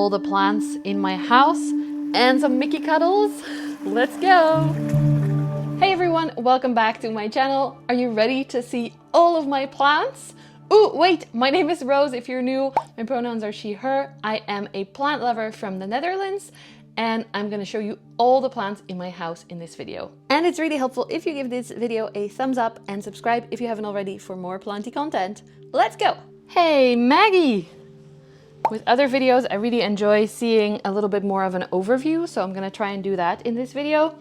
all the plants in my house and some Mickey cuddles. Let's go! Hey everyone, welcome back to my channel. Are you ready to see all of my plants? Ooh, wait, my name is Roos. If you're new, my pronouns are she, her. I am a plant lover from the Netherlands, and I'm gonna show you all the plants in my house in this video. And it's really helpful if you give this video a thumbs up and subscribe if you haven't already for more planty content. Let's go! Hey Maggie! With other videos, I really enjoy seeing a little bit more of an overview, so I'm gonna try and do that in this video.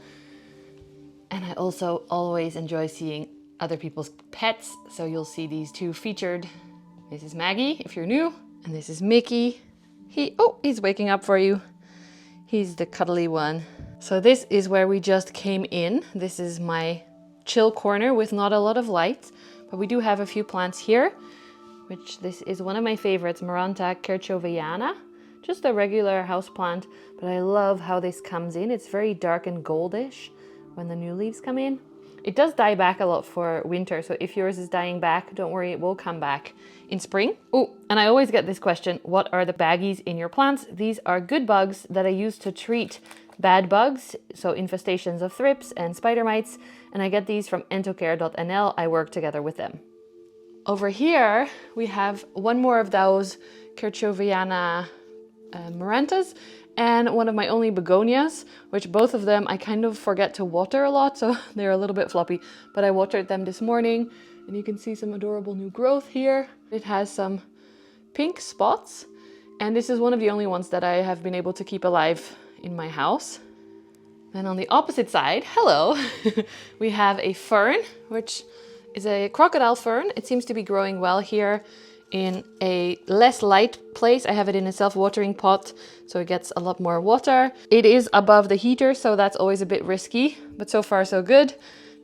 And I also always enjoy seeing other people's pets, so you'll see these two featured. This is Maggie, if you're new, and this is Mickey. He's waking up for you. He's the cuddly one. So this is where we just came in. This is my chill corner with not a lot of light, but we do have a few plants here, which this is one of my favorites, Maranta kerchoveana. Just a regular house plant, but I love how this comes in. It's very dark and goldish when the new leaves come in. It does die back a lot for winter, so if yours is dying back, don't worry, it will come back in spring. Oh, and I always get this question, what are the baggies in your plants? These are good bugs that I use to treat bad bugs, so infestations of thrips and spider mites, and I get these from entocare.nl. I work together with them. Over here, we have one more of those kerchoveana Marantas, and one of my only begonias, which both of them I kind of forget to water a lot, so they're a little bit floppy, but I watered them this morning, and you can see some adorable new growth here. It has some pink spots, and this is one of the only ones that I have been able to keep alive in my house. And on the opposite side, hello, we have a fern, which is a crocodile fern. It seems to be growing well here in a less light place. I have it in a self-watering pot, so it gets a lot more water. It is above the heater, so that's always a bit risky, but so far so good.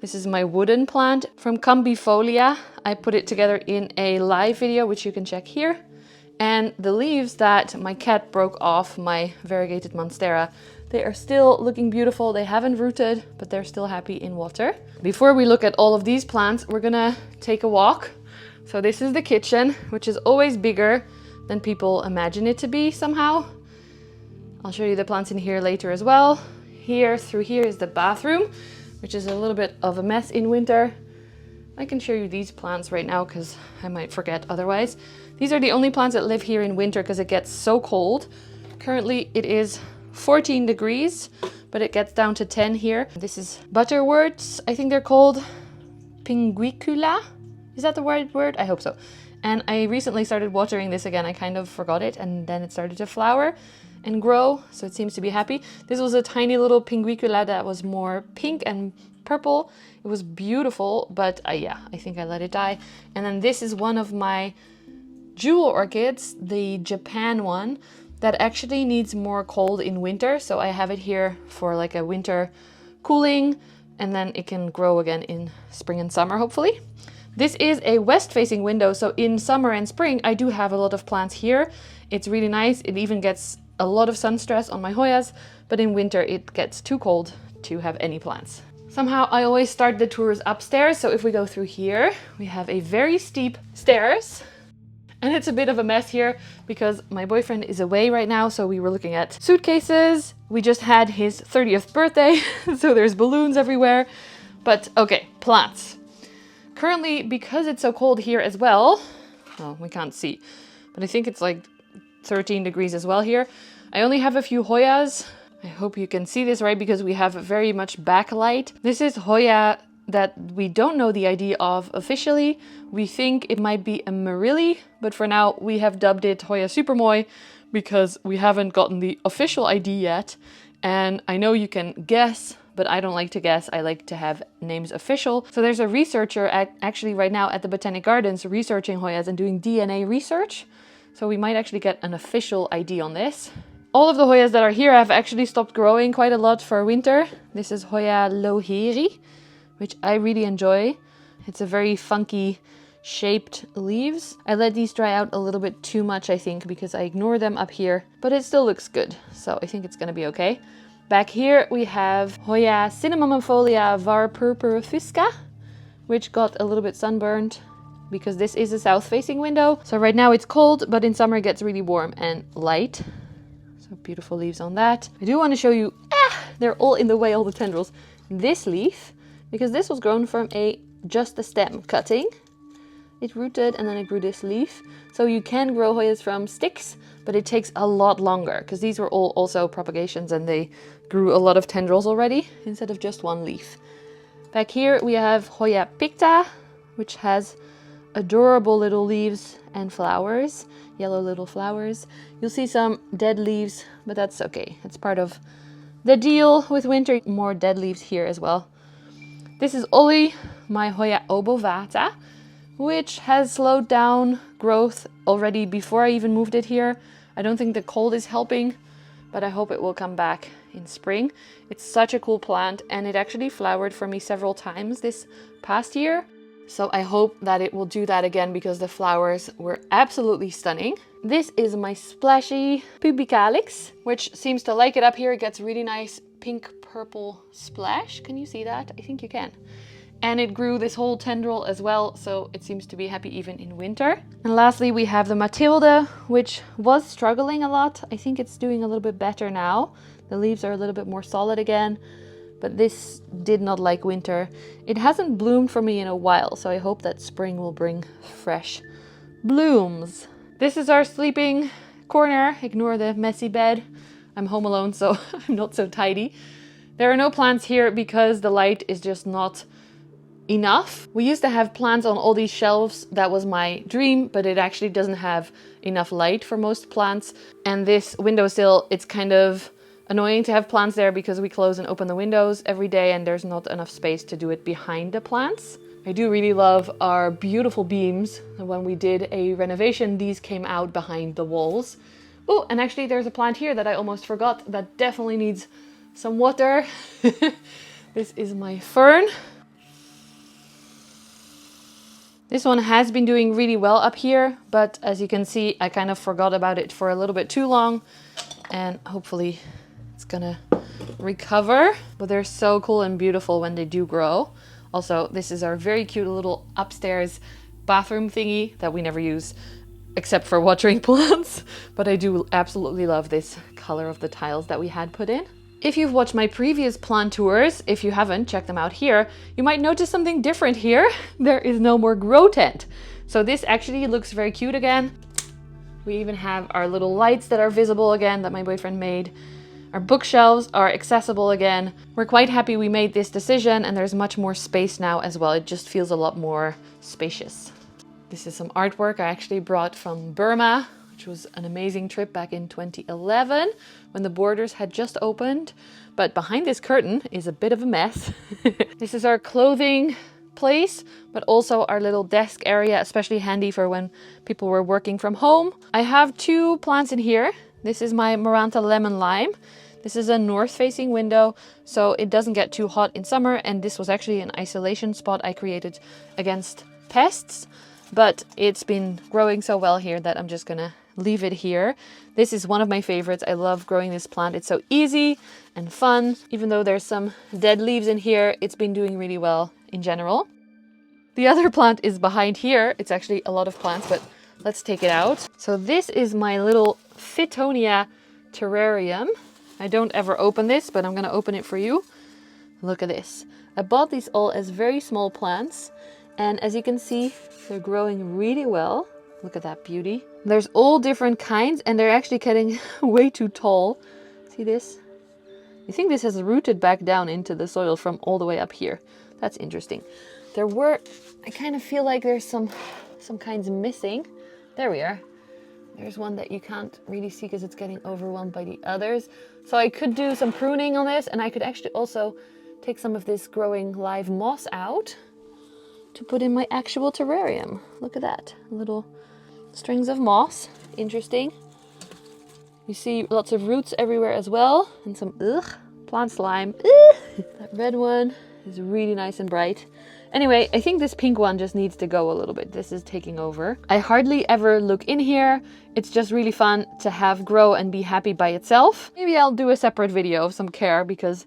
This is my wooden plant from Cambifolia. I put it together in a live video, which you can check here. And the leaves that my cat broke off my variegated Monstera, they are still looking beautiful. They haven't rooted, but they're still happy in water. Before we look at all of these plants, we're gonna take a walk. So this is the kitchen, which is always bigger than people imagine it to be somehow. I'll show you the plants in here later as well. Here, through here is the bathroom, which is a little bit of a mess in winter. I can show you these plants right now because I might forget otherwise. These are the only plants that live here in winter because it gets so cold. Currently it is 14 degrees, but it gets down to 10 here. This is butterworts, I think they're called. Pinguicula? Is that the right word? I hope so. And I recently started watering this again. I kind of forgot it, and then it started to flower and grow, so it seems to be happy. This was a tiny little Pinguicula that was more pink and purple. It was beautiful, but yeah, I think I let it die. And then this is one of my jewel orchids, the Japan one, that actually needs more cold in winter. So I have it here for like a winter cooling, and then it can grow again in spring and summer, hopefully. This is a west-facing window, so in summer and spring I do have a lot of plants here. It's really nice. It even gets a lot of sun stress on my Hoyas, but in winter it gets too cold to have any plants. Somehow I always start the tours upstairs, so if we go through here, we have a very steep stairs. And it's a bit of a mess here because my boyfriend is away right now, so we were looking at suitcases. We just had his 30th birthday, so there's balloons everywhere. But okay, plants. Currently, because it's so cold here as well, well, we can't see, but I think it's like 13 degrees as well here. I only have a few Hoyas. I hope you can see this right because we have very much backlight. This is Hoya that we don't know the ID of officially. We think it might be a Marilli, but for now we have dubbed it Hoya Supermoy because we haven't gotten the official ID yet. And I know you can guess, but I don't like to guess. I like to have names official. So there's a researcher actually right now at the Botanic Gardens researching Hoyas and doing DNA research. So we might actually get an official ID on this. All of the Hoyas that are here have actually stopped growing quite a lot for winter. This is Hoya loheri, which I really enjoy. It's a very funky shaped leaves. I let these dry out a little bit too much, I think, because I ignore them up here, but it still looks good. So I think it's gonna be okay. Back here we have Hoya cinnamomophilia var purpurifusca, which got a little bit sunburned because this is a south-facing window. So right now it's cold, but in summer it gets really warm and light. So beautiful leaves on that. I do want to show you, they're all in the way, all the tendrils. This leaf, because this was grown from just a stem cutting. It rooted and then it grew this leaf. So you can grow Hoyas from sticks, but it takes a lot longer because these were all also propagations and they grew a lot of tendrils already instead of just one leaf. Back here we have Hoya picta, which has adorable little leaves and flowers, yellow little flowers. You'll see some dead leaves, but that's okay. It's part of the deal with winter. More dead leaves here as well. This is Ollie, my Hoya obovata, which has slowed down growth already before I even moved it here. I don't think the cold is helping, but I hope it will come back in spring. It's such a cool plant and it actually flowered for me several times this past year. So I hope that it will do that again because the flowers were absolutely stunning. This is my splashy pubicalix, which seems to like it up here. It gets really nice pink purple splash. Can you see that? I think you can. And it grew this whole tendril as well, so it seems to be happy even in winter. And lastly, we have the Matilda, which was struggling a lot. I think it's doing a little bit better now. The leaves are a little bit more solid again, but this did not like winter. It hasn't bloomed for me in a while, so I hope that spring will bring fresh blooms. This is our sleeping corner. Ignore the messy bed. I'm home alone, so I'm not so tidy. There are no plants here because the light is just not enough. We used to have plants on all these shelves. That was my dream, but it actually doesn't have enough light for most plants. And this windowsill, it's kind of annoying to have plants there because we close and open the windows every day and there's not enough space to do it behind the plants. I do really love our beautiful beams. When we did a renovation, these came out behind the walls. Oh, and actually there's a plant here that I almost forgot that definitely needs some water. This is my fern. This one has been doing really well up here, but as you can see, I kind of forgot about it for a little bit too long and hopefully it's gonna recover. But they're so cool and beautiful when they do grow. Also, this is our very cute little upstairs bathroom thingy that we never use except for watering plants. But I do absolutely love this color of the tiles that we had put in. If you've watched my previous plant tours, if you haven't, check them out here, you might notice something different here. There is no more grow tent. So this actually looks very cute again. We even have our little lights that are visible again that my boyfriend made. Our bookshelves are accessible again. We're quite happy we made this decision and there's much more space now as well. It just feels a lot more spacious. This is some artwork I actually brought from Burma, which was an amazing trip back in 2011 when the borders had just opened. But behind this curtain is a bit of a mess. This is our clothing place, but also our little desk area, especially handy for when people were working from home. I have two plants in here. This is my Maranta lemon lime. This is a north-facing window, so it doesn't get too hot in summer. And this was actually an isolation spot I created against pests. But it's been growing so well here that I'm just gonna leave it here. This is one of my favorites. I love growing this plant. It's so easy and fun. Even though there's some dead leaves in here, it's been doing really well in general. The other plant is behind here. It's actually a lot of plants, but let's take it out. So this is my little Fittonia terrarium. I don't ever open this, but I'm gonna open it for you. Look at this. I bought these all as very small plants. And as you can see, they're growing really well. Look at that beauty. There's all different kinds and they're actually getting way too tall. See this? I think this has rooted back down into the soil from all the way up here. That's interesting. I kind of feel like there's some kinds missing. There we are. There's one that you can't really see because it's getting overwhelmed by the others. So I could do some pruning on this and I could actually also take some of this growing live moss out to put in my actual terrarium. Look at that, little strings of moss. Interesting. You see lots of roots everywhere as well, and some plant slime. That red one is really nice and bright. Anyway, I think this pink one just needs to go a little bit. This is taking over. I hardly ever look in here. It's just really fun to have grow and be happy by itself. Maybe I'll do a separate video of some care because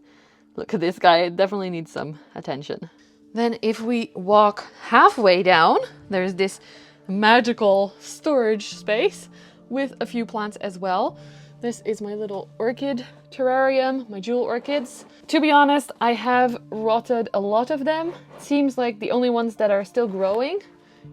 look at this guy, it definitely needs some attention. Then if we walk halfway down, there's this magical storage space with a few plants as well. This is my little orchid terrarium, my jewel orchids. To be honest, I have rotted a lot of them. It seems like the only ones that are still growing,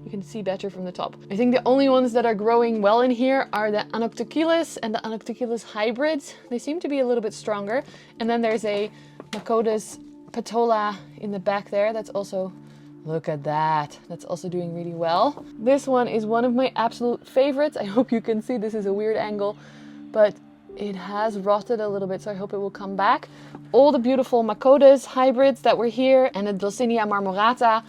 you can see better from the top. I think the only ones that are growing well in here are the Anoctoculus and the Anoctoculus hybrids. They seem to be a little bit stronger. And then there's a Macotus patola in the back there. That's also, look at that. That's also doing really well. This one is one of my absolute favorites. I hope you can see, this is a weird angle, but it has rotted a little bit, so I hope it will come back. All the beautiful Macotus hybrids that were here and the Dulcinea marmorata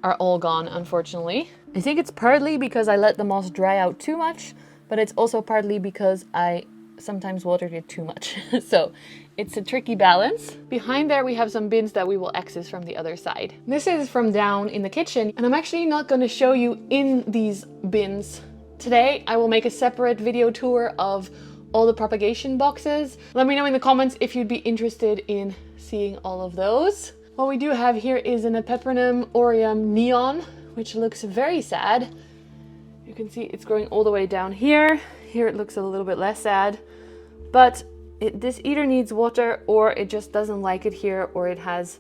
are all gone, unfortunately. I think it's partly because I let the moss dry out too much, but it's also partly because I sometimes watered it too much. So it's a tricky balance. Behind there we have some bins that we will access from the other side. This is from down in the kitchen, and I'm actually not going to show you in these bins. Today I will make a separate video tour of all the propagation boxes. Let me know in the comments if you'd be interested in seeing all of those. What we do have here is an Epipremnum aureum neon, which looks very sad. You can see it's growing all the way down here. Here it looks a little bit less sad, but this either needs water or it just doesn't like it here, or it has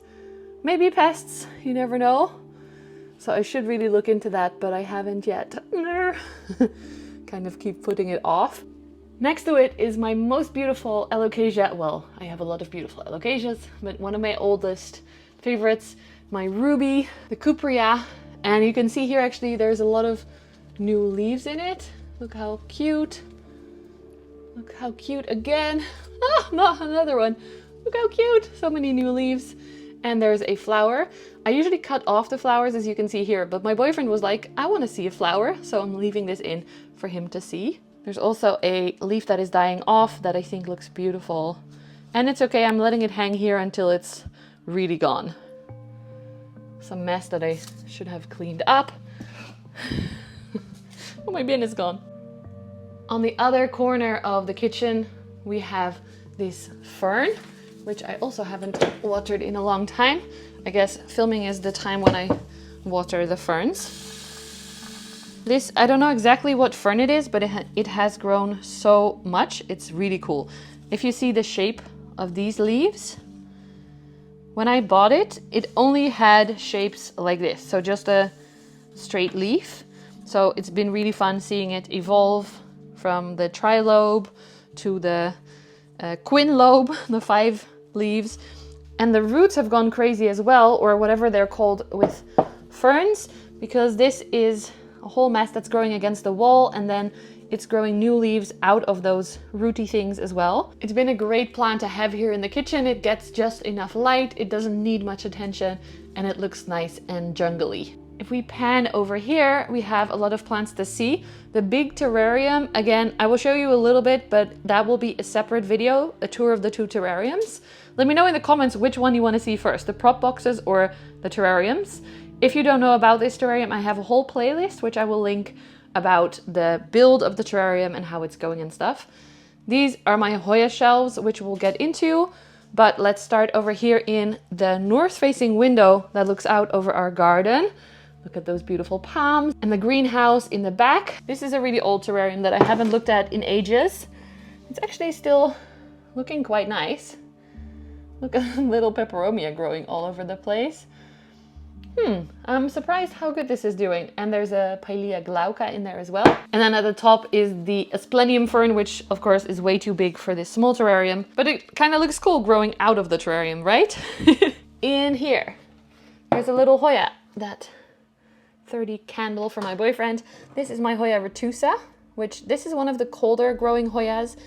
maybe pests, you never know. So I should really look into that, but I haven't yet. Kind of keep putting it off. Next to it is my most beautiful Alocasia. Well, I have a lot of beautiful Alocasias, but one of my oldest favorites, my ruby, the cuprea. And you can see here actually there's a lot of new leaves in it. Look how cute. Look how cute again. Ah, no, another one. Look how cute. So many new leaves. And there's a flower. I usually cut off the flowers, as you can see here, but my boyfriend was like, I want to see a flower, so I'm leaving this in for him to see. There's also a leaf that is dying off that I think looks beautiful. And it's okay, I'm letting it hang here until it's really gone. Some mess that I should have cleaned up. Oh, my bin is gone. On the other corner of the kitchen, we have this fern, which I also haven't watered in a long time. I guess filming is the time when I water the ferns. This, I don't know exactly what fern it is, but it has grown so much. It's really cool. If you see the shape of these leaves, when I bought it, it only had shapes like this. So just a straight leaf. So it's been really fun seeing it evolve from the trilobe to the quinlobe, the 5 leaves. And the roots have gone crazy as well, or whatever they're called with ferns, because this is a whole mess that's growing against the wall, and then it's growing new leaves out of those rooty things as well. It's been a great plant to have here in the kitchen. It gets just enough light, it doesn't need much attention, and it looks nice and jungly. If we pan over here, we have a lot of plants to see. The big terrarium, again, I will show you a little bit, but that will be a separate video, a tour of the 2 terrariums. Let me know in the comments which one you want to see first, the prop boxes or the terrariums. If you don't know about this terrarium, I have a whole playlist, which I will link, about the build of the terrarium and how it's going and stuff. These are my Hoya shelves, which we'll get into, but let's start over here in the north-facing window that looks out over our garden. Look at those beautiful palms and the greenhouse in the back. This is a really old terrarium that I haven't looked at in ages. It's actually still looking quite nice. Look at little Peperomia growing all over the place. I'm surprised how good this is doing. And there's a Pilea glauca in there as well. And then at the top is the Asplenium fern, which of course is way too big for this small terrarium, but it kind of looks cool growing out of the terrarium, right? In here, there's a little Hoya, that 30 candle for my boyfriend. This is my Hoya retusa, which this is one of the colder growing Hoyas.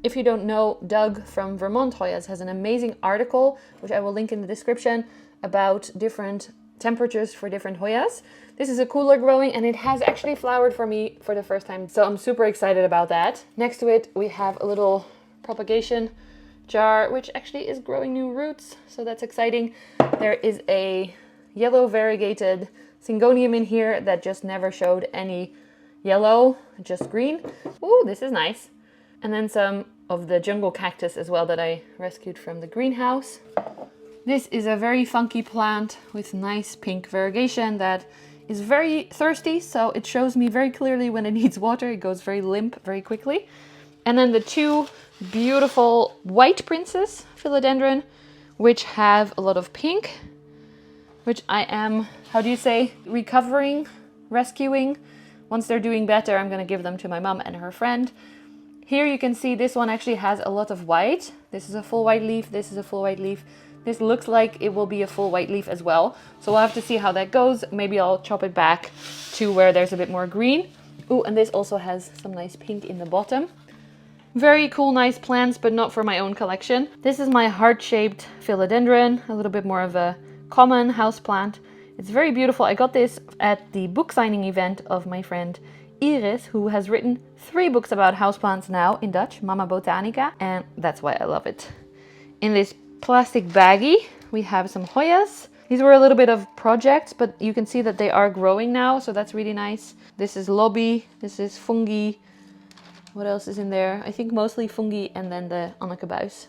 If you don't know, Doug from Vermont Hoyas has an amazing article, which I will link in the description, about different temperatures for different Hoyas. This is a cooler growing, and it has actually flowered for me for the first time, so I'm super excited about that. Next to it, we have a little propagation jar, which actually is growing new roots, so that's exciting. There is a yellow variegated Syngonium in here that just never showed any yellow, just green. Ooh, this is nice. And then some of the jungle cactus as well that I rescued from the greenhouse. This is a very funky plant with nice pink variegation that is very thirsty, so it shows me very clearly when it needs water. It goes very limp very quickly. And then the two beautiful white princes, Philodendron, which have a lot of pink, which I am, how do you say, recovering, rescuing. Once they're doing better, I'm gonna give them to my mom and her friend. Here you can see this one actually has a lot of white. This is a full white leaf, this is a full white leaf. This looks like it will be a full white leaf as well. So we'll have to see how that goes. Maybe I'll chop it back to where there's a bit more green. Ooh, and this also has some nice pink in the bottom. Very cool, nice plants, but not for my own collection. This is my heart-shaped philodendron, a little bit more of a common house plant. It's very beautiful. I got this at the book signing event of my friend Iris, who has written 3 books about houseplants now in Dutch, Mama Botanica, and that's why I love it. In this plastic baggie, we have some Hoyas. These were a little bit of projects, but you can see that they are growing now, so that's really nice. This is lobby, this is fungi. What else is in there? I think mostly fungi and then the Lida Buis.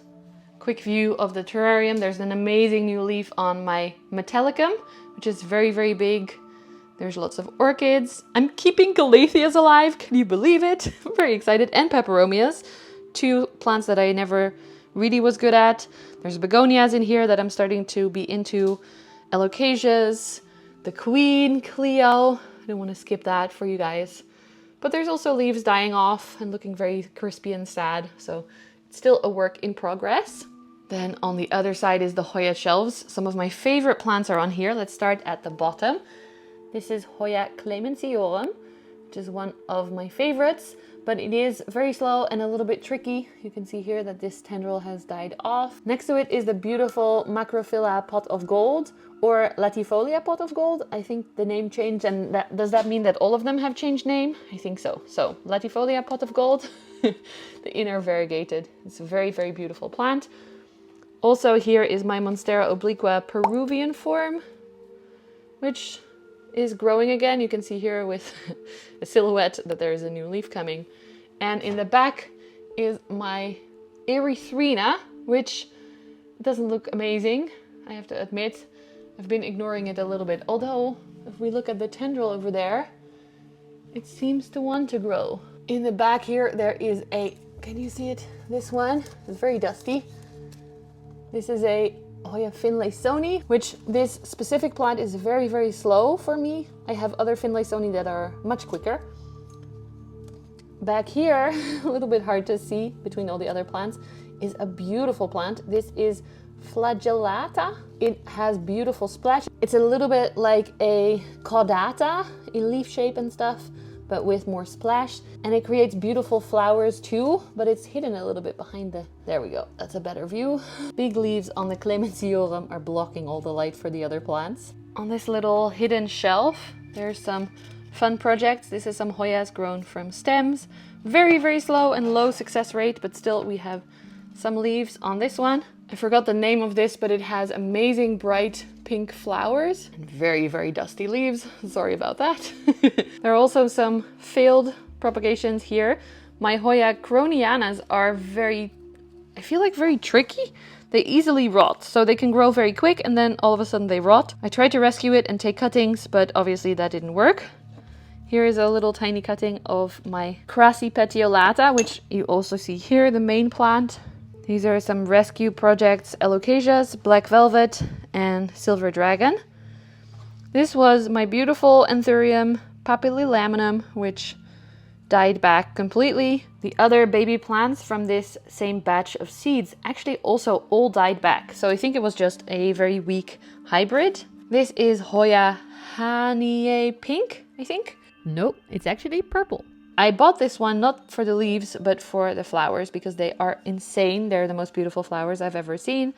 Quick view of the terrarium. There's an amazing new leaf on my metallicum, which is very, very big. There's lots of orchids. I'm keeping calatheas alive. Can you believe it? I'm very excited. And peperomias, 2 plants that I never really was good at. There's begonias in here that I'm starting to be into. Alocasias, the queen, Cleo. I don't want to skip that for you guys. But there's also leaves dying off and looking very crispy and sad. So it's still a work in progress. Then on the other side is the Hoya shelves. Some of my favorite plants are on here. Let's start at the bottom. This is Hoya clemenciorum, which is one of my favorites, but it is very slow and a little bit tricky. You can see here that this tendril has died off. Next to it is the beautiful Macrophylla pot of gold, or latifolia pot of gold. I think the name changed, and does that mean that all of them have changed name? I think so. So latifolia pot of gold, the inner variegated. It's a very, very beautiful plant. Also here is my Monstera obliqua Peruvian form, which is growing again. You can see here with a silhouette that there is a new leaf coming. And in the back is my erythrina, which doesn't look amazing, I have to admit. I've been ignoring it a little bit. Although, if we look at the tendril over there, it seems to want to grow. In the back here, there is a, can you see it? This one is very dusty. This is a Hoya finlaysoni, which this specific plant is very, very slow for me. I have other finlaysoni that are much quicker. Back here, a little bit hard to see between all the other plants, is a beautiful plant. This is flagellata. It has beautiful splash. It's a little bit like a caudata in leaf shape and stuff, but with more splash. And it creates beautiful flowers too, but it's hidden a little bit behind the, there we go, that's a better view. Big leaves on the clemenciorum are blocking all the light for the other plants. On this little hidden shelf, there's some fun projects. This is some Hoyas grown from stems. Very, very slow and low success rate, but still we have some leaves on this one. I forgot the name of this, but it has amazing bright pink flowers and very, very dusty leaves. Sorry about that. There are also some failed propagations here. My Hoya cronianas are very, I feel like very tricky. They easily rot, so they can grow very quick and then all of a sudden they rot. I tried to rescue it and take cuttings, but obviously that didn't work. Here is a little tiny cutting of my crassipetiolata, which you also see here, the main plant. These are some rescue projects, Alocasias, Black Velvet, and Silver Dragon. This was my beautiful Anthurium papillilaminum, which died back completely. The other baby plants from this same batch of seeds actually also all died back. So I think it was just a very weak hybrid. This is Hoya Hanie Pink, I think. Nope, it's actually purple. I bought this one not for the leaves, but for the flowers because they are insane. They're the most beautiful flowers I've ever seen.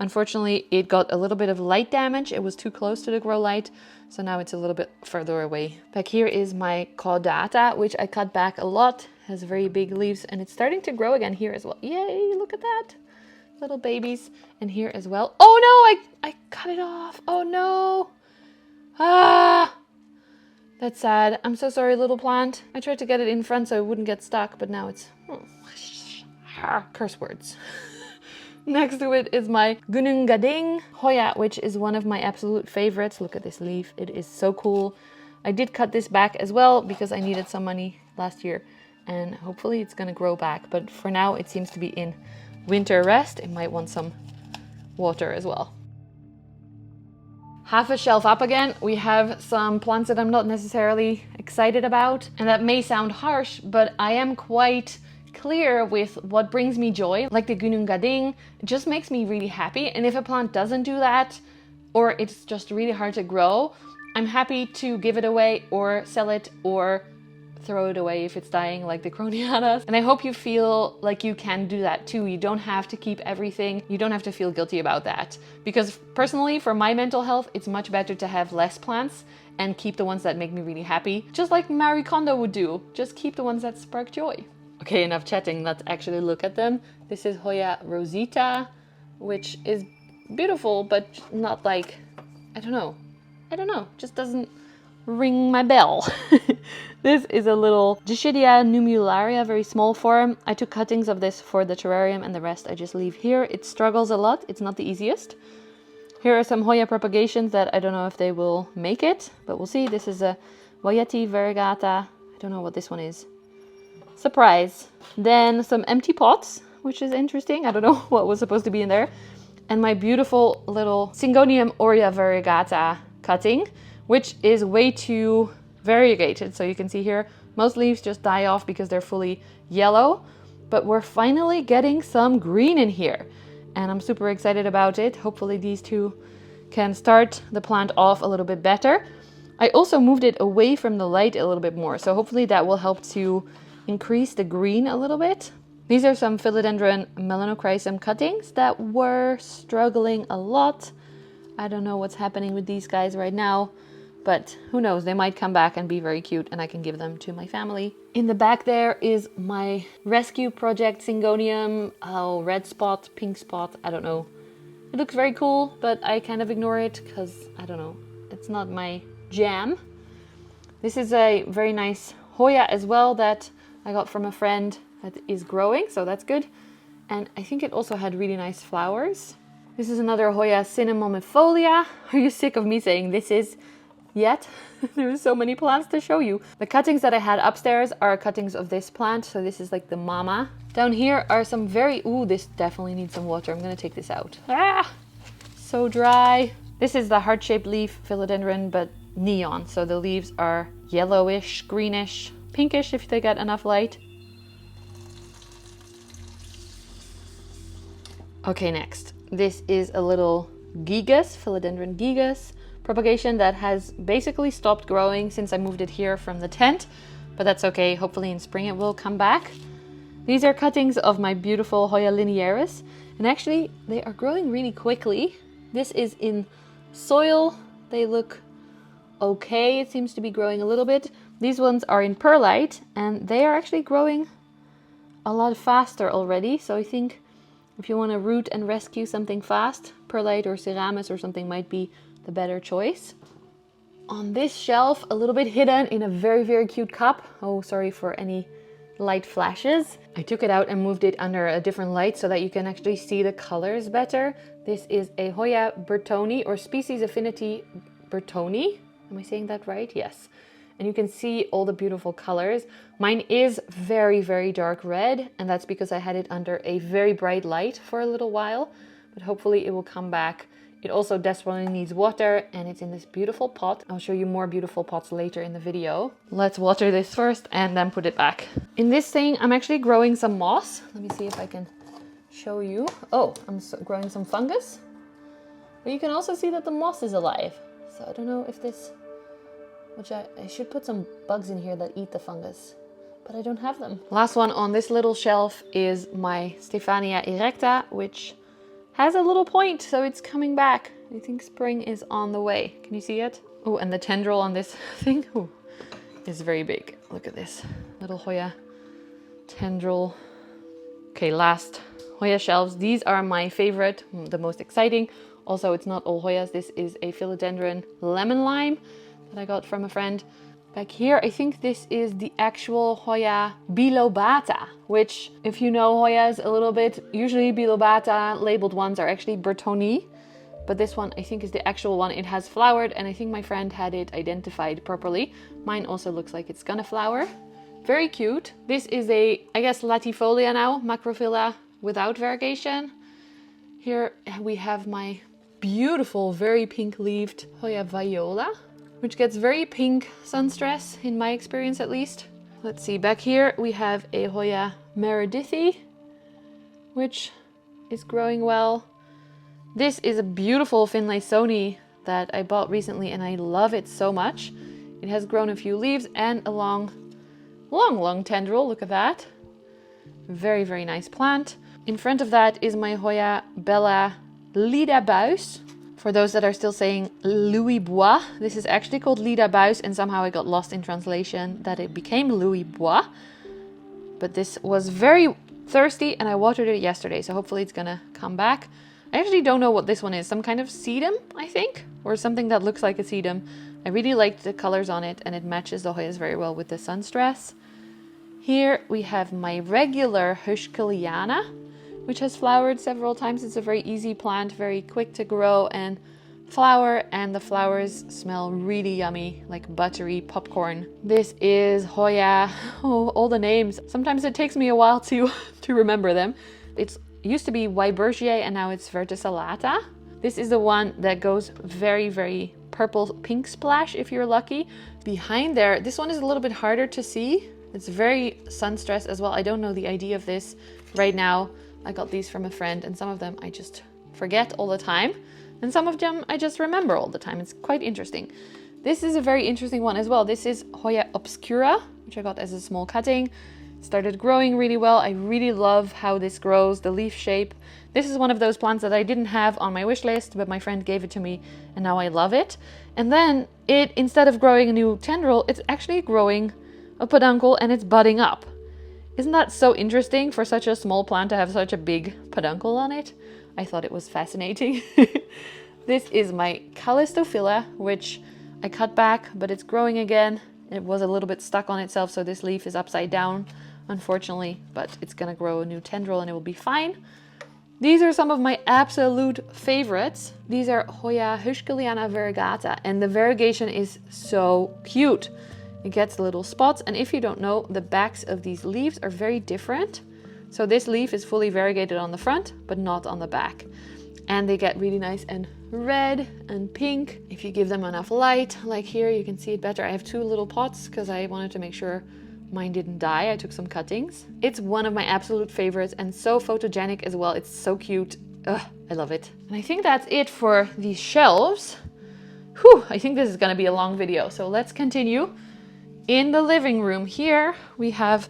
Unfortunately, it got a little bit of light damage. It was too close to the grow light, so now it's a little bit further away. Back here is my caudata, which I cut back a lot. It has very big leaves and it's starting to grow again here as well. Yay, look at that. Little babies. And here as well. Oh no, I cut it off. Oh no. Ah. That's sad. I'm so sorry, little plant. I tried to get it in front so it wouldn't get stuck, but now it's... curse words. Next to it is my Gunungading Hoya, which is one of my absolute favorites. Look at this leaf. It is so cool. I did cut this back as well because I needed some money last year and hopefully it's gonna grow back. But for now it seems to be in winter rest. It might want some water as well. Half a shelf up again, we have some plants that I'm not necessarily excited about, and that may sound harsh, but I am quite clear with what brings me joy, like the gunung gading. It just makes me really happy, and if a plant doesn't do that, or it's just really hard to grow, I'm happy to give it away or sell it or throw it away if it's dying, like the cronianas. And I hope you feel like you can do that too. You don't have to keep everything. You don't have to feel guilty about that. Because personally, for my mental health, it's much better to have less plants and keep the ones that make me really happy. Just like Marie Kondo would do. Just keep the ones that spark joy. Okay, enough chatting. Let's actually look at them. This is Hoya rosita, which is beautiful, but not like, I don't know, just doesn't ring my bell. This is a little Dischidia nummularia, very small form. I took cuttings of this for the terrarium and the rest I just leave here. It struggles a lot. It's not the easiest. Here are some Hoya propagations that I don't know if they will make it, but we'll see. This is a Vayeti variegata. I don't know what this one is. Surprise. Then some empty pots, which is interesting. I don't know what was supposed to be in there. And my beautiful little Syngonium aurea variegata cutting, which is way too variegated. So you can see here, most leaves just die off because they're fully yellow, but we're finally getting some green in here. And I'm super excited about it. Hopefully these two can start the plant off a little bit better. I also moved it away from the light a little bit more. So hopefully that will help to increase the green a little bit. These are some Philodendron melanochrysum cuttings that were struggling a lot. I don't know what's happening with these guys right now, but who knows, they might come back and be very cute and I can give them to my family. In the back there is my rescue project Syngonium, red spot, pink spot, I don't know. It looks very cool, but I kind of ignore it because, I don't know, it's not my jam. This is a very nice Hoya as well that I got from a friend that is growing, so that's good. And I think it also had really nice flowers. This is another Hoya cinnamonifolia. Are you sick of me saying this is yet? There's so many plants to show you. The cuttings that I had upstairs are cuttings of this plant. So this is like the mama. Down here are some this definitely needs some water. I'm gonna take this out. So dry. This is the heart-shaped leaf Philodendron, but neon. So the leaves are yellowish, greenish, pinkish if they get enough light. Okay, next. This is a little gigas, Philodendron gigas propagation that has basically stopped growing since I moved it here from the tent, but that's okay. Hopefully in spring it will come back. These are cuttings of my beautiful Hoya linearis, and actually they are growing really quickly. This is in soil. They look okay. It seems to be growing a little bit. These ones are in perlite and they are actually growing a lot faster already. So I think if you want to root and rescue something fast, perlite or ceramis or something might be the better choice. On this shelf, a little bit hidden in a very, very cute cup. Oh, sorry for any light flashes. I took it out and moved it under a different light so that you can actually see the colors better. This is a Hoya bertoni or species affinity bertoni. Am I saying that right? Yes. And you can see all the beautiful colors. Mine is very, very dark red, and that's because I had it under a very bright light for a little while, but hopefully it will come back. It also desperately needs water, and it's in this beautiful pot. I'll show you more beautiful pots later in the video. Let's water this first and then put it back. In this thing, I'm actually growing some moss. Let me see if I can show you. Oh, I'm growing some fungus. But you can also see that the moss is alive. So I don't know if this, I should put some bugs in here that eat the fungus, but I don't have them. Last one on this little shelf is my Stephania erecta, which has a little point, so it's coming back. I think spring is on the way. Can you see it? Oh, and the tendril on this thing is very big. Look at this little Hoya tendril. Okay, last Hoya shelves. These are my favorite, the most exciting. Also, it's not all Hoyas. This is a Philodendron lemon lime that I got from a friend. Back here, I think this is the actual Hoya bilobata, which, if you know Hoyas a little bit, usually bilobata labeled ones are actually bertoni, but this one I think is the actual one. It has flowered, and I think my friend had it identified properly. Mine also looks like it's gonna flower. Very cute. This is a, I guess, latifolia now, macrophylla without variegation. Here we have my beautiful, very pink-leaved Hoya viola, which gets very pink sun stress, in my experience at least. Let's see, back here we have a Hoya meredithy, which is growing well. This is a beautiful Finlaysoni that I bought recently and I love it so much. It has grown a few leaves and a long tendril, look at that. Very, very nice plant. In front of that is my Hoya bella Lida Buis. For those that are still saying Louis Bois, this is actually called Lida Buis and somehow I got lost in translation that it became Louis Bois. But this was very thirsty and I watered it yesterday, so hopefully it's gonna come back. I actually don't know what this one is, some kind of sedum, I think, or something that looks like a sedum. I really liked the colors on it and it matches the Hoyas very well with the sun stress. Here we have my regular Houseplant, which has flowered several times. It's a very easy plant, very quick to grow and flower, and the flowers smell really yummy, like buttery popcorn. This is Hoya, oh, all the names. Sometimes it takes me a while to remember them. It used to be Weibergier and now it's verticillata. This is the one that goes very, very purple pink splash if you're lucky. Behind there, this one is a little bit harder to see. It's very sun stressed as well. I don't know the ID of this right now. I got these from a friend and some of them I just forget all the time. And some of them I just remember all the time. It's quite interesting. This is a very interesting one as well. This is Hoya obscura, which I got as a small cutting. It started growing really well. I really love how this grows, the leaf shape. This is one of those plants that I didn't have on my wish list, but my friend gave it to me and now I love it. And then it, instead of growing a new tendril, it's actually growing a peduncle and it's budding up. Isn't that so interesting for such a small plant to have such a big peduncle on it? I thought it was fascinating. This is my Callistophila, which I cut back, but it's growing again. It was a little bit stuck on itself, so this leaf is upside down, unfortunately, but it's gonna grow a new tendril and it will be fine. These are some of my absolute favorites. These are Hoya Houseplant variegata, and the variegation is so cute. It gets little spots, and if you don't know, the backs of these leaves are very different. So this leaf is fully variegated on the front, but not on the back. And they get really nice and red and pink if you give them enough light. Like here, you can see it better. I have two little pots because I wanted to make sure mine didn't die. I took some cuttings. It's one of my absolute favorites and so photogenic as well. It's so cute. Ugh, I love it. And I think that's it for these shelves. Whew, I think this is gonna be a long video, so let's continue. In the living room here, we have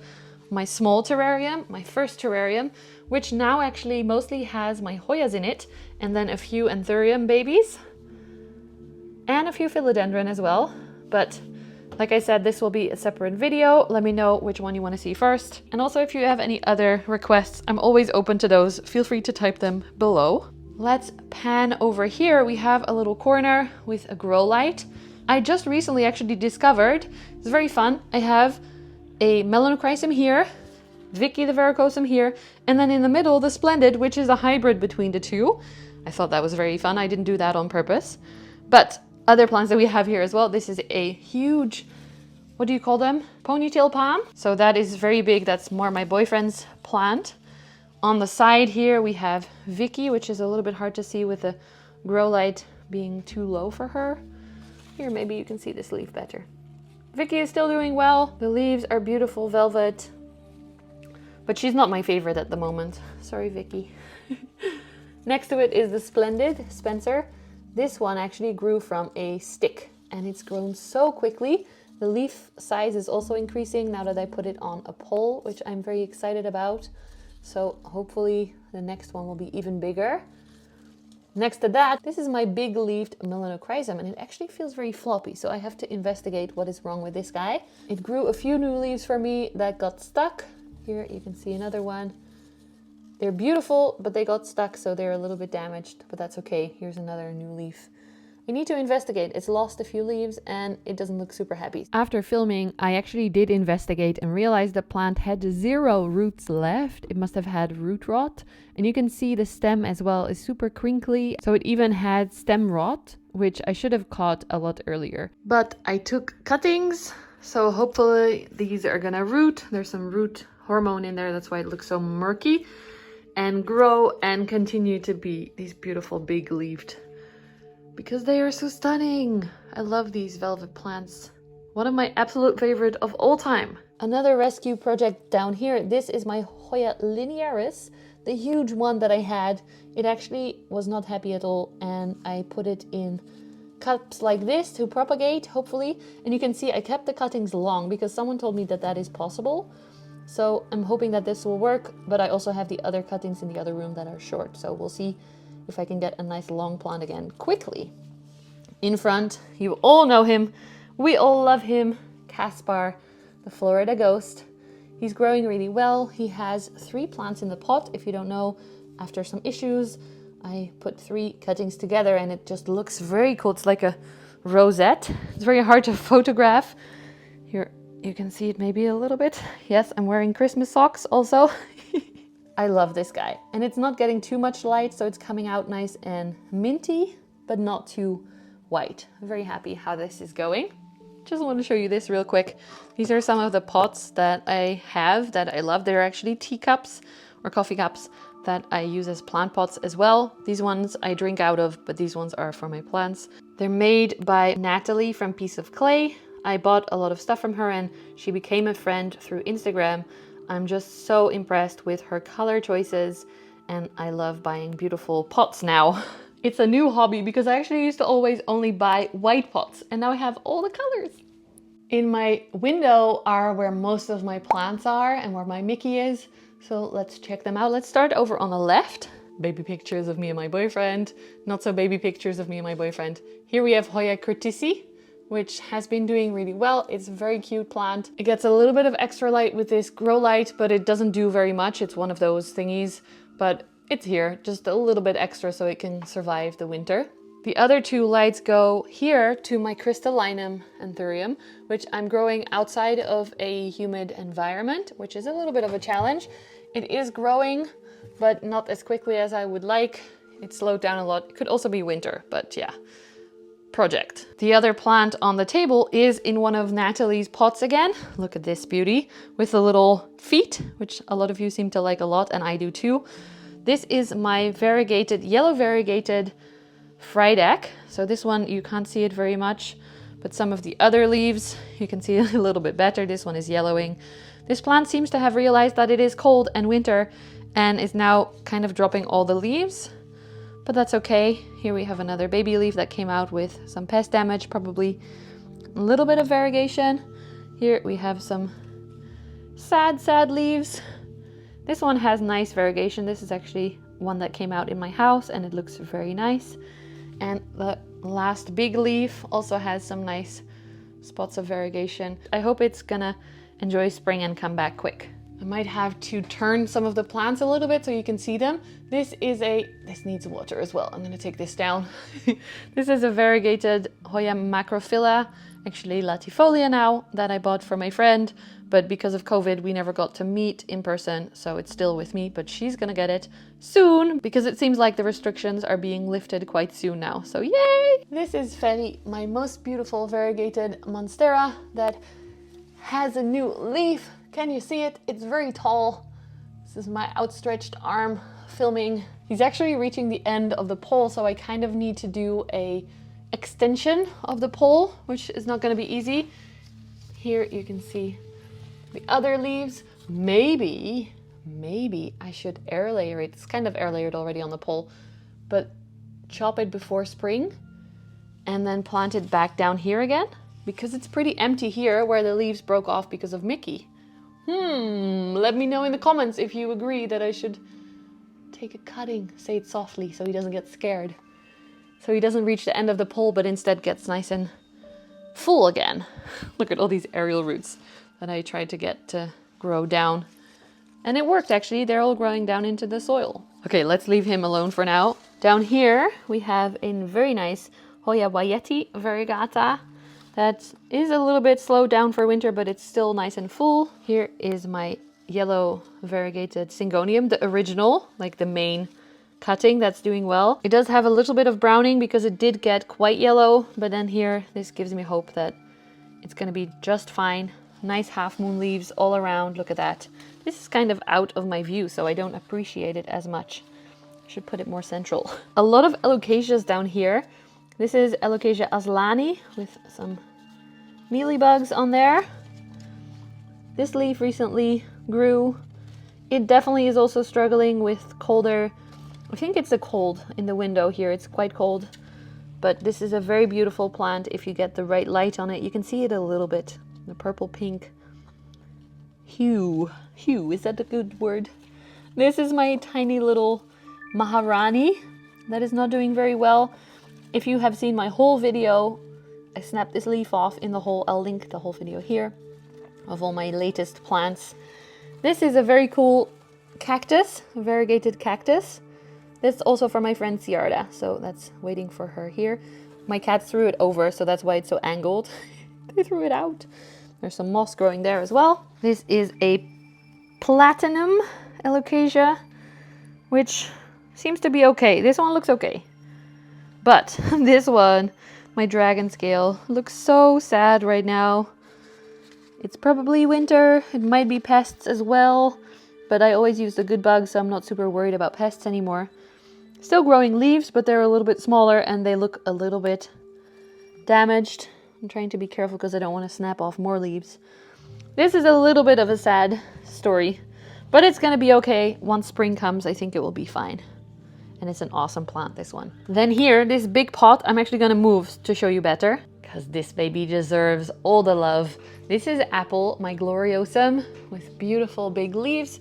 my small terrarium, my first terrarium, which now actually mostly has my Hoyas in it, and then a few anthurium babies, and a few philodendron as well. But like I said, this will be a separate video. Let me know which one you want to see first. And also if you have any other requests, I'm always open to those. Feel free to type them below. Let's pan over here. We have a little corner with a grow light. I just recently actually discovered, it's very fun. I have a melanochrysum here, Vicky the varicosum here, and then in the middle, the splendid, which is a hybrid between the two. I thought that was very fun. I didn't do that on purpose. But other plants that we have here as well. This is a huge, what do you call them? Ponytail palm. So that is very big. That's more my boyfriend's plant. On the side here, we have Vicky, which is a little bit hard to see with the grow light being too low for her. Here, maybe you can see this leaf better. Vicky is still doing well. The leaves are beautiful velvet, but she's not my favorite at the moment. Sorry, Vicky. Next to it is the splendid Spencer. This one actually grew from a stick and it's grown so quickly. The leaf size is also increasing now that I put it on a pole, which I'm very excited about. So hopefully the next one will be even bigger. Next to that, this is my big leafed melanochrysum and it actually feels very floppy. So I have to investigate what is wrong with this guy. It grew a few new leaves for me that got stuck. Here you can see another one. They're beautiful, but they got stuck, so they're a little bit damaged, but that's okay. Here's another new leaf. I need to investigate. It's lost a few leaves and it doesn't look super happy. After filming, I actually did investigate and realized the plant had 0 roots left. It must have had root rot. And you can see the stem as well is super crinkly. So it even had stem rot, which I should have caught a lot earlier. But I took cuttings So hopefully these are gonna root. There's some root hormone in there, that's why it looks so murky, and grow and continue to be these beautiful big leaved, because they are so stunning. I love these velvet plants. One of my absolute favorite of all time. Another rescue project down here. This is my Hoya linearis, the huge one that I had. It actually was not happy at all, and I put it in cups like this to propagate, hopefully. And you can see I kept the cuttings long because someone told me that that is possible. So I'm hoping that this will work, but I also have the other cuttings in the other room that are short. So we'll see if I can get a nice long plant again quickly. In front, you all know him. We all love him. Caspar, the Florida ghost. He's growing really well. He has 3 plants in the pot. If you don't know, after some issues, I put 3 cuttings together and it just looks very cool. It's like a rosette. It's very hard to photograph. Here, you can see it maybe a little bit. Yes, I'm wearing Christmas socks also. I love this guy. And it's not getting too much light, so it's coming out nice and minty, but not too white. I'm very happy how this is going. Just want to show you this real quick. These are some of the pots that I have that I love. They're actually teacups or coffee cups that I use as plant pots as well. These ones I drink out of, but these ones are for my plants. They're made by Natalie from Piece of Clay. I bought a lot of stuff from her and she became a friend through Instagram. I'm just so impressed with her color choices and I love buying beautiful pots now. It's a new hobby because I actually used to always only buy white pots and now I have all the colors. In my window are where most of my plants are and where my Mickey is. So let's check them out. Let's start over on the left. Baby pictures of me and my boyfriend. Not so baby pictures of me and my boyfriend. Here we have Hoya curtisi, which has been doing really well. It's a very cute plant. It gets a little bit of extra light with this grow light, but it doesn't do very much. It's one of those thingies, but it's here, just a little bit extra so it can survive the winter. The other 2 lights go here to my crystallinum anthurium, which I'm growing outside of a humid environment, which is a little bit of a challenge. It is growing, but not as quickly as I would like. It slowed down a lot. It could also be winter, but yeah, project. The other plant on the table is in one of Natalie's pots again. Look at this beauty with the little feet, which a lot of you seem to like a lot, and I do too. This is my variegated, yellow variegated Friedeck. So this one, you can't see it very much, but some of the other leaves, you can see a little bit better. This one is yellowing. This plant seems to have realized that it is cold and winter and is now kind of dropping all the leaves, but that's okay. Here we have another baby leaf that came out with some pest damage, probably a little bit of variegation. Here we have some sad leaves. This one has nice variegation. This is actually one that came out in my house and it looks very nice. And the last big leaf also has some nice spots of variegation. I hope it's gonna enjoy spring and come back quick. I might have to turn some of the plants a little bit so you can see them. This needs water as well. I'm gonna take this down. This is a variegated Hoya macrophylla, actually latifolia now, that I bought for my friend. But because of COVID, we never got to meet in person, so it's still with me, but she's gonna get it soon because it seems like the restrictions are being lifted quite soon now, so yay! This is Ferry, my most beautiful variegated Monstera that has a new leaf. Can you see it? It's very tall. This is my outstretched arm filming. He's actually reaching the end of the pole, so I kind of need to do a extension of the pole, which is not gonna be easy. Here you can see the other leaves. Maybe I should air layer it. It's kind of air layered already on the pole, but chop it before spring and then plant it back down here again because it's pretty empty here where the leaves broke off because of Mickey. Let me know in the comments if you agree that I should take a cutting, say it softly so he doesn't get scared. So he doesn't reach the end of the pole but instead gets nice and full again. Look at all these aerial roots that I tried to get to grow down. And it worked actually, they're all growing down into the soil. Okay, let's leave him alone for now. Down here we have a very nice Hoya Bayeti variegata that is a little bit slowed down for winter, but it's still nice and full. Here is my yellow variegated Syngonium, the original, like the main cutting that's doing well. It does have a little bit of browning because it did get quite yellow, but then here, this gives me hope that it's going to be just fine. Nice half moon leaves all around. Look at that. This is kind of out of my view, so I don't appreciate it as much. I should put it more central. A lot of Alocasias down here. This is Alocasia aslani with some mealybugs on there. This leaf recently grew. It definitely is also struggling with colder. I think it's the cold in the window here. It's quite cold. But this is a very beautiful plant if you get the right light on it. You can see it a little bit. The purple pink hue. Hue, is that a good word? This is my tiny little Maharani that is not doing very well. If you have seen my whole video, I snapped this leaf off in the hole. I'll link the whole video here of all my latest plants. This is a very cool cactus, a variegated cactus. This is also from my friend Ciarda, so that's waiting for her here. My cat threw it over, so that's why it's so angled. They threw it out. There's some moss growing there as well. This is a platinum Alocasia, which seems to be okay. This one looks okay. But this one, my dragon scale, looks so sad right now. It's probably winter. It might be pests as well, but I always use the good bugs, so I'm not super worried about pests anymore. Still growing leaves, but they're a little bit smaller and they look a little bit damaged. I'm trying to be careful because I don't want to snap off more leaves. This is a little bit of a sad story, but it's going to be okay. Once spring comes, I think it will be fine. And it's an awesome plant, this one. Then here, this big pot, I'm actually going to move to show you better because this baby deserves all the love. This is Apple, my gloriosum, with beautiful big leaves.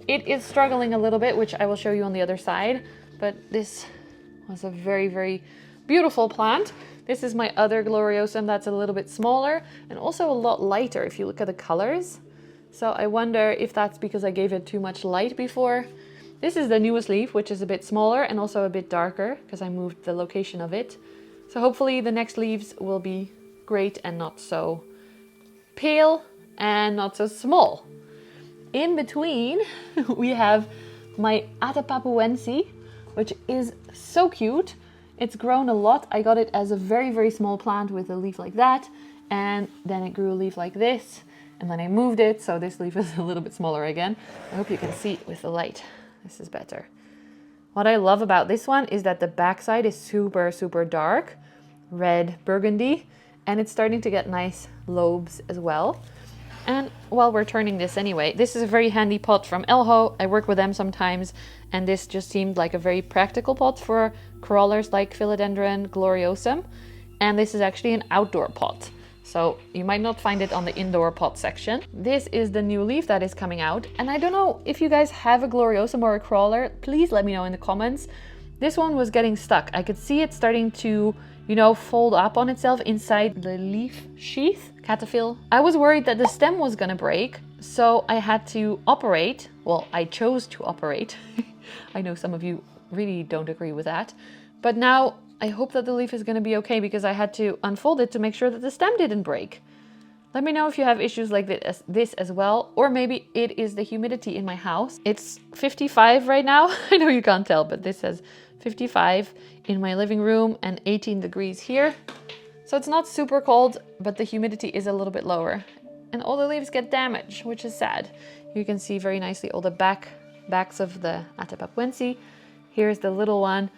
It is struggling a little bit, which I will show you on the other side. But this was a very, very beautiful plant. This is my other gloriosum that's a little bit smaller and also a lot lighter if you look at the colors. So I wonder if that's because I gave it too much light before. This is the newest leaf, which is a bit smaller and also a bit darker because I moved the location of it. So hopefully the next leaves will be great and not so pale and not so small. In between, we have my Atapapuense, which is so cute. It's grown a lot. I got it as a very, very small plant with a leaf like that. And then it grew a leaf like this. And then I moved it, so this leaf is a little bit smaller again. I hope you can see it with the light. This is better. What I love about this one is that the backside is super, super dark, red burgundy, and it's starting to get nice lobes as well. And while we're turning this anyway, this is a very handy pot from Elho. I work with them sometimes, and this just seemed like a very practical pot for crawlers like Philodendron gloriosum. And this is actually an outdoor pot, so you might not find it on the indoor pot section. This is the new leaf that is coming out, and I don't know if you guys have a gloriosum or a crawler. Please let me know in the comments. This one was getting stuck. I could see it starting to, you know, fold up on itself inside the leaf sheath, cataphyll. I was worried that the stem was gonna break, so I had to operate. Well, I chose to operate. I know some of you really don't agree with that, but now I hope that the leaf is gonna be okay because I had to unfold it to make sure that the stem didn't break. Let me know if you have issues like this as well, or maybe it is the humidity in my house. It's 55 right now. I know you can't tell, but this says 55 in my living room and 18 degrees here. So it's not super cold, but the humidity is a little bit lower. And all the leaves get damaged, which is sad. You can see very nicely all the backs of the Atapapuense. Here's the little one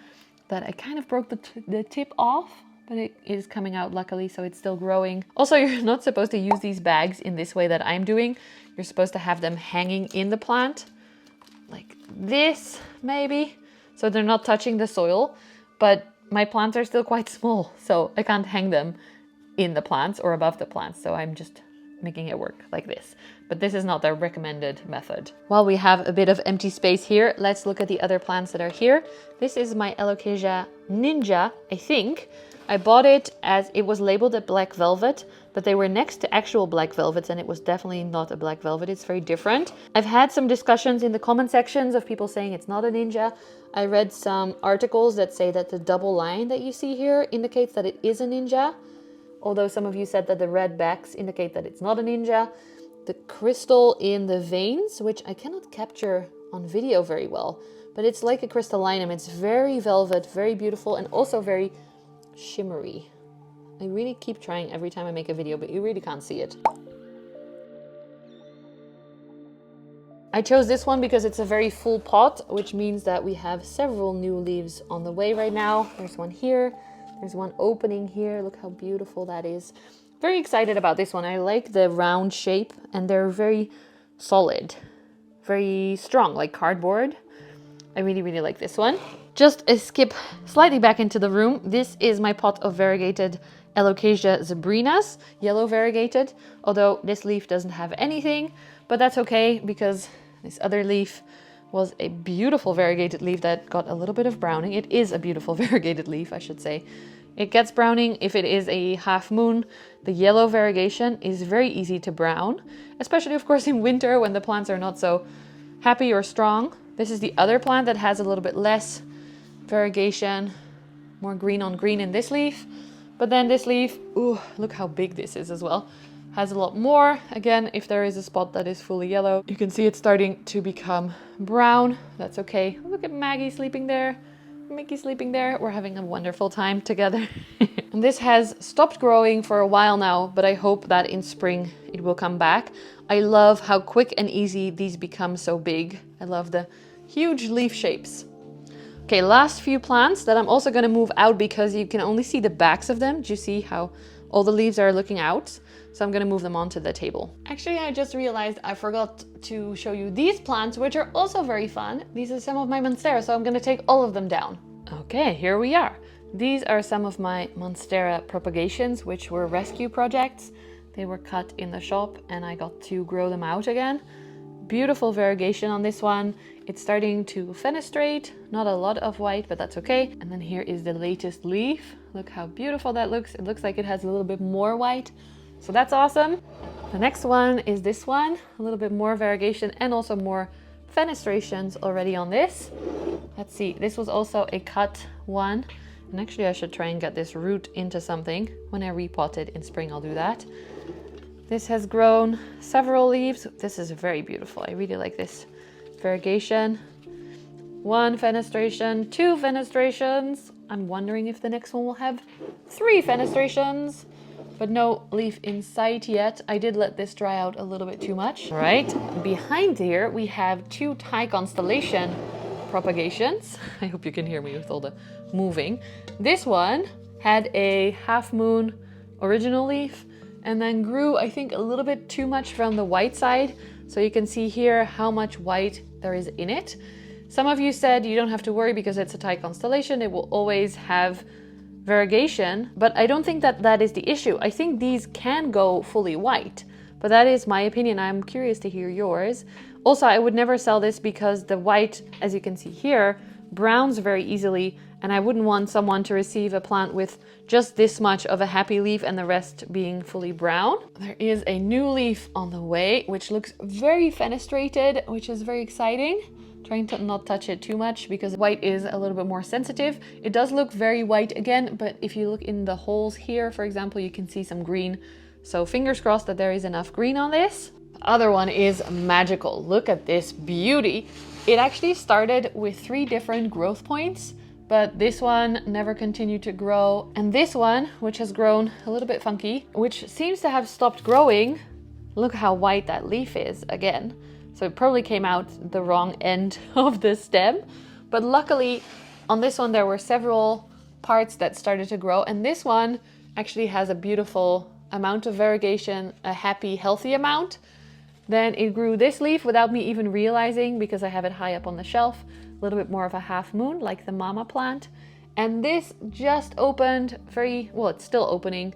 that I kind of broke the tip off, but it is coming out luckily, so it's still growing. Also, you're not supposed to use these bags in this way that I'm doing. You're supposed to have them hanging in the plant, like this maybe, so they're not touching the soil. But my plants are still quite small, so I can't hang them in the plants or above the plants, so I'm just making it work like this. But this is not the recommended method. While we have a bit of empty space here, let's look at the other plants that are here. This is my Alocasia Ninja, I think. I bought it as it was labeled a black velvet, but they were next to actual black velvets, and it was definitely not a black velvet. It's very different. I've had some discussions in the comment sections of people saying it's not a ninja. I read some articles that say that the double line that you see here indicates that it is a ninja, although some of you said that the red backs indicate that it's not a ninja. The crystal in the veins, which I cannot capture on video very well, but it's like a crystallinum. It's very velvet, very beautiful, and also very shimmery. I really keep trying every time I make a video, but you really can't see it. I chose this one because it's a very full pot, which means that we have several new leaves on the way right now. There's one here, there's one opening here. Look how beautiful that is. Very excited about this one. I like the round shape and they're very solid, very strong, like cardboard. I really, really like this one. Just a skip slightly back into the room. This is my pot of variegated Alocasia zebrinas, yellow variegated, although this leaf doesn't have anything, but that's okay because this other leaf was a beautiful variegated leaf that got a little bit of browning. It is a beautiful variegated leaf, I should say. It gets browning if it is a half moon. The yellow variegation is very easy to brown, especially of course in winter when the plants are not so happy or strong. This is the other plant that has a little bit less variegation, more green on green in this leaf. But then this leaf, ooh, look how big this is as well. Has a lot more. Again, if there is a spot that is fully yellow, you can see it's starting to become brown. That's okay. Look at Maggie sleeping there. Mickey sleeping there. We're having a wonderful time together. And this has stopped growing for a while now, but I hope that in spring it will come back. I love how quick and easy these become so big. I love the huge leaf shapes. Okay, last few plants that I'm also going to move out because you can only see the backs of them. Do you see how all the leaves are looking out? So I'm going to move them onto the table. Actually, I just realized I forgot to show you these plants, which are also very fun. These are some of my Monstera, so I'm going to take all of them down. Okay, here we are. These are some of my Monstera propagations, which were rescue projects. They were cut in the shop and I got to grow them out again. Beautiful variegation on this one. It's starting to fenestrate, not a lot of white, but that's okay. And then here is the latest leaf. Look how beautiful that looks. It looks like it has a little bit more white. So that's awesome. The next one is this one, a little bit more variegation and also more fenestrations already on this. Let's see, this was also a cut one. And actually I should try and get this root into something. When I repot it in spring, I'll do that. This has grown several leaves. This is very beautiful. I really like this variegation. One fenestration, two fenestrations. I'm wondering if the next one will have 3 fenestrations, but no leaf in sight yet. I did let this dry out a little bit too much. All right, behind here we have 2 Thai constellation propagations. I hope you can hear me with all the moving. This one had a half moon original leaf and then grew, I think, a little bit too much from the white side. So you can see here how much white there is in it. Some of you said you don't have to worry because it's a Thai constellation. It will always have variegation, but I don't think that that is the issue. I think these can go fully white, but that is my opinion. I'm curious to hear yours. Also, I would never sell this because the white, as you can see here, browns very easily, and I wouldn't want someone to receive a plant with just this much of a happy leaf and the rest being fully brown. There is a new leaf on the way, which looks very fenestrated, which is very exciting. Trying to not touch it too much because white is a little bit more sensitive. It does look very white again, but if you look in the holes here, for example, you can see some green. So fingers crossed that there is enough green on this. The other one is magical. Look at this beauty. It actually started with 3 different growth points, but this one never continued to grow. And this one, which has grown a little bit funky, which seems to have stopped growing. Look how white that leaf is again. So it probably came out the wrong end of the stem. But luckily on this one, there were several parts that started to grow. And this one actually has a beautiful amount of variegation, a happy, healthy amount. Then it grew this leaf without me even realizing because I have it high up on the shelf. A little bit more of a half moon like the mama plant. And this just opened very, well, it's still opening.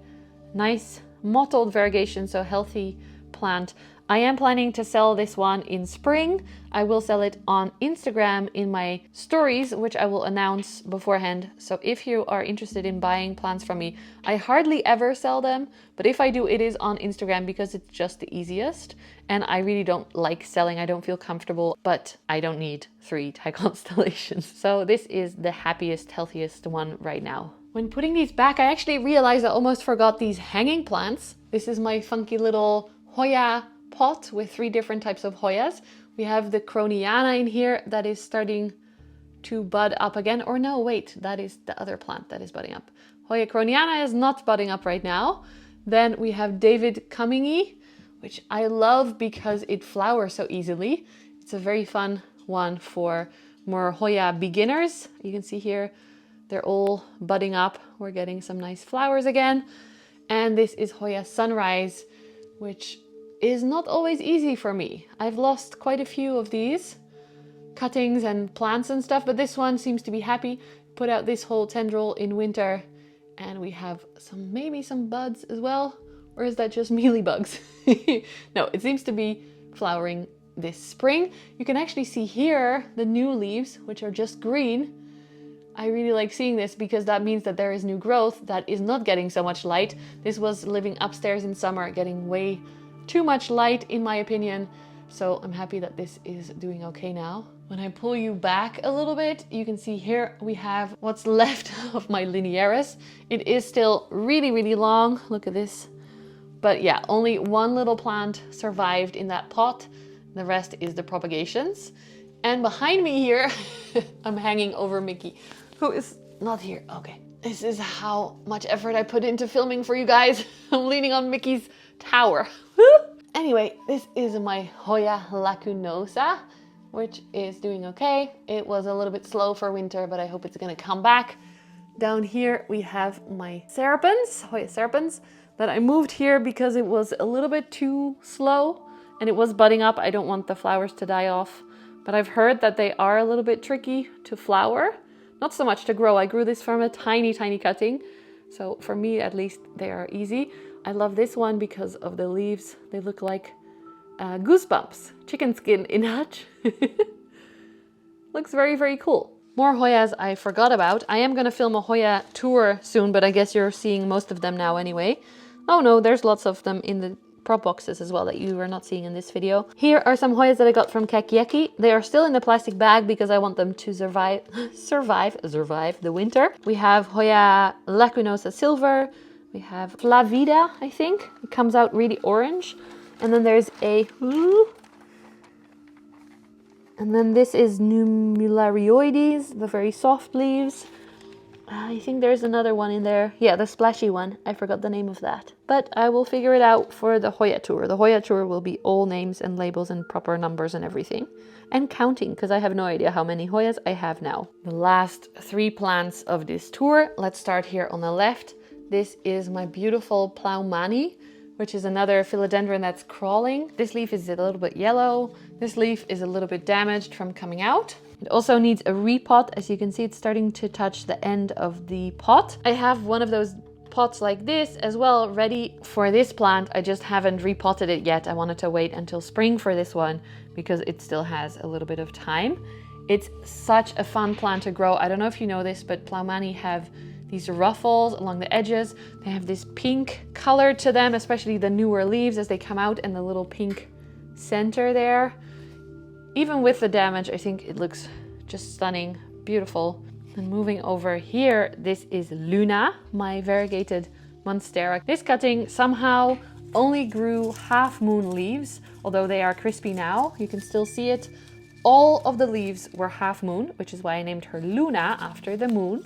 Nice mottled variegation, so healthy plant. I am planning to sell this one in spring. I will sell it on Instagram in my stories, which I will announce beforehand. So if you are interested in buying plants from me, I hardly ever sell them, but if I do, it is on Instagram because it's just the easiest. And I really don't like selling. I don't feel comfortable, but I don't need 3 Thai constellations. So this is the happiest, healthiest one right now. When putting these back, I actually realized I almost forgot these hanging plants. This is my funky little Hoya pot with 3 different types of Hoyas. We have the kerchoveana in here that is starting to bud up again. Or no, wait, that is the other plant that is budding up. Hoya croniana is not budding up right now. Then we have David Cummingy, which I love because it flowers so easily. It's a very fun one for more Hoya beginners. You can see here, they're all budding up. We're getting some nice flowers again. And this is Hoya Sunrise, which is not always easy for me. I've lost quite a few of these cuttings and plants and stuff, but this one seems to be happy. Put out this whole tendril in winter, and we have maybe some buds as well. Or is that just mealybugs? No, it seems to be flowering this spring. You can actually see here the new leaves, which are just green. I really like seeing this because that means that there is new growth that is not getting so much light. This was living upstairs in summer, getting way too much light in my opinion. So I'm happy that this is doing okay now. When I pull you back a little bit, you can see here we have what's left of my linearis. It is still really, really long. Look at this. But yeah, only one little plant survived in that pot. The rest is the propagations. And behind me here, I'm hanging over Mickey, who is not here. Okay, this is how much effort I put into filming for you guys. I'm leaning on Mickey's tower. Anyway, this is my Hoya lacunosa, which is doing okay. It was a little bit slow for winter, but I hope it's gonna come back. Down here we have my serpens, Hoya serpens, that I moved here because it was a little bit too slow and it was budding up. I don't want the flowers to die off, but I've heard that they are a little bit tricky to flower. Not so much to grow. I grew this from a tiny, tiny cutting. So for me, at least, they are easy. I love this one because of the leaves. They look like goosebumps, chicken skin in Hutch. Looks very, very cool. More Hoyas I forgot about. I am gonna film a Hoya tour soon, but I guess you're seeing most of them now anyway. Oh no, there's lots of them in the prop boxes as well that you are not seeing in this video. Here are some Hoyas that I got from Kekieki. They are still in the plastic bag because I want them to survive the winter. We have Hoya lacunosa silver. We have Flavida, I think. It comes out really orange. And then there's and then this is nummularioides, the very soft leaves. I think there's another one in there. Yeah, the splashy one. I forgot the name of that. But I will figure it out for the Hoya tour. The Hoya tour will be all names and labels and proper numbers and everything. And counting, because I have no idea how many Hoyas I have now. The last 3 plants of this tour. Let's start here on the left. This is my beautiful Plaumani, which is another philodendron that's crawling. This leaf is a little bit yellow. This leaf is a little bit damaged from coming out. It also needs a repot. As you can see, it's starting to touch the end of the pot. I have one of those pots like this as well, ready for this plant. I just haven't repotted it yet. I wanted to wait until spring for this one because it still has a little bit of time. It's such a fun plant to grow. I don't know if you know this, but Plaumani have these ruffles along the edges. They have this pink color to them, especially the newer leaves as they come out, and the little pink center there. Even with the damage, I think it looks just stunning, beautiful. And moving over here, this is Luna, my variegated Monstera. This cutting somehow only grew half moon leaves, although they are crispy now. You can still see it. All of the leaves were half moon, which is why I named her Luna after the moon.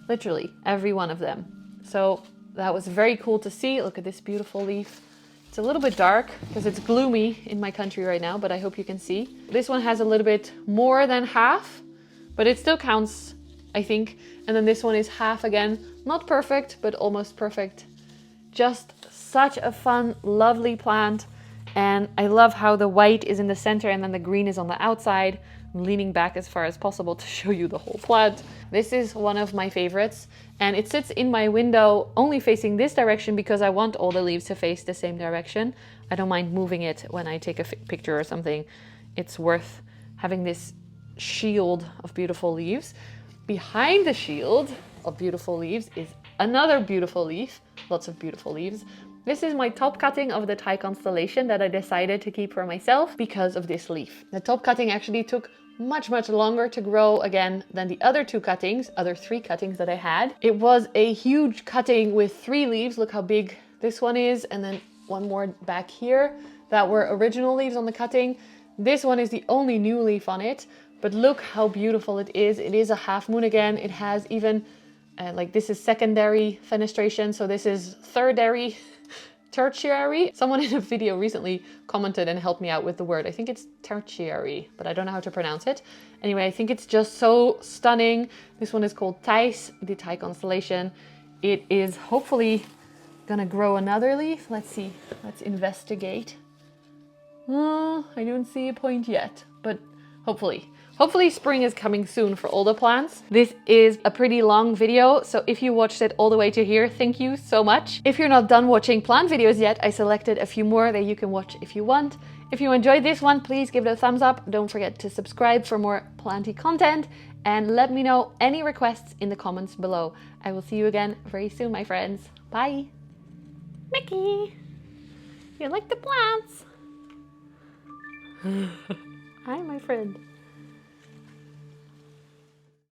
Literally every one of them. So that was very cool to see. Look at this beautiful leaf. It's a little bit dark because it's gloomy in my country right now, but I hope you can see. This one has a little bit more than half, but it still counts, I think. And then this one is half again. Not perfect, but almost perfect. Just such a fun, lovely plant. And I love how the white is in the center and then the green is on the outside. I'm leaning back as far as possible to show you the whole plant. This is one of my favorites, and it sits in my window only facing this direction because I want all the leaves to face the same direction. I don't mind moving it when I take a picture or something. It's worth having this shield of beautiful leaves. Behind the shield of beautiful leaves is another beautiful leaf, lots of beautiful leaves. This is my top cutting of the Thai constellation that I decided to keep for myself because of this leaf. The top cutting actually took much longer to grow again than the other 3 cuttings that I had. It was a huge cutting with 3 leaves. Look how big this one is, and then one more back here that were original leaves on the cutting. This one is the only new leaf on it, But look how beautiful it is. It is a half moon again. It has even, like this is secondary fenestration. So this is tertiary. Someone in a video recently commented and helped me out with the word. I think it's tertiary, but I don't know how to pronounce it. Anyway, I think it's just so stunning. This one is called Thais, the Thai constellation. It is hopefully gonna grow another leaf. Let's see, let's investigate. I don't see a point yet, but hopefully. Hopefully spring is coming soon for all the plants. This is a pretty long video, so if you watched it all the way to here, thank you so much. If you're not done watching plant videos yet, I selected a few more that you can watch if you want. If you enjoyed this one, please give it a thumbs up. Don't forget to subscribe for more planty content and let me know any requests in the comments below. I will see you again very soon, my friends. Bye. Mickey, you like the plants? Hi, my friend.